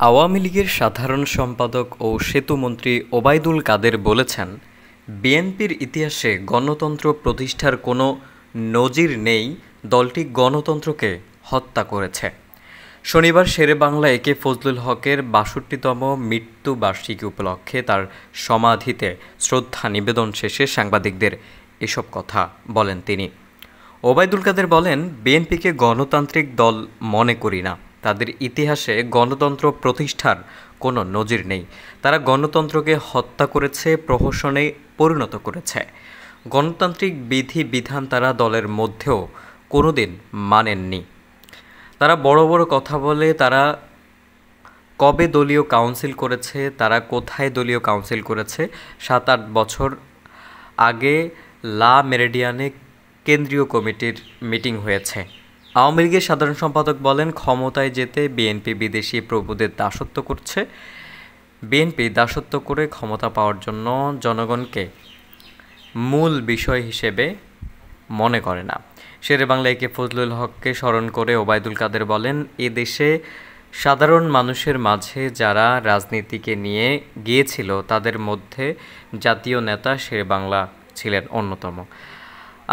আওয়ামী লীগের সাধারণ সম্পাদক ও সেতুমন্ত্রী ওবায়দুল কাদের বলেছেন, বিএনপির ইতিহাসে গণতন্ত্র প্রতিষ্ঠার কোনো নজির নেই, দলটি গণতন্ত্রকে হত্যা করেছে। শনিবার শেরেবাংলা একে ফজলুল হকের ৬২তম মৃত্যুবার্ষিকী উপলক্ষে তার সমাধিতে শ্রদ্ধা নিবেদন শেষে সাংবাদিকদের এসব কথা বলেন তিনি। ওবায়দুল কাদের বলেন, বিএনপিকে গণতান্ত্রিক দল মনে করি না। তাদের ইতিহাসে গণতন্ত্র প্রতিষ্ঠার কোনো নজির নেই। তারা গণতন্ত্রকে হত্যা করেছে, প্রহসনে পরিণত করেছে। গণতান্ত্রিক বিধি বিধান তারা দলের মধ্যেও কোনোদিন মানেননি। তারা বড় বড় কথা বলে, তারা কবে দলীয় কাউন্সিল করেছে, তারা কোথায় দলীয় কাউন্সিল করেছে। ৭-৮ বছর আগে লা মেরিডিয়ানে কেন্দ্রীয় কমিটির মিটিং হয়েছে। আওয়ামী লীগের সাধারণ সম্পাদক বলেন, ক্ষমতায় যেতে বিএনপি বিদেশি প্রভুদের দাসত্ব করছে। বিএনপি দাসত্ব করে ক্ষমতা পাওয়ার জন্য জনগণকে মূল বিষয় হিসেবে মনে করে না। শেরেবাংলা একে ফজলুল হককে স্মরণ করে ওবায়দুল কাদের বলেন, এ দেশে সাধারণ মানুষের মাঝে যারা রাজনীতিকে নিয়ে গিয়েছিল তাদের মধ্যে জাতীয় নেতা শেরেবাংলা ছিলেন অন্যতম।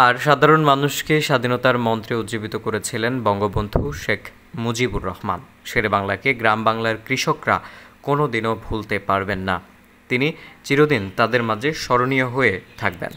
আর সাধারণ মানুষকে স্বাধীনতার মন্ত্রে উজ্জীবিত করেছিলেন বঙ্গবন্ধু শেখ মুজিবুর রহমান। শেরেবাংলাকে গ্রাম বাংলার কৃষকরা কোনো দিনও ভুলতে পারবেন না। তিনি চিরদিন তাদের মাঝে স্মরণীয় হয়ে থাকবেন।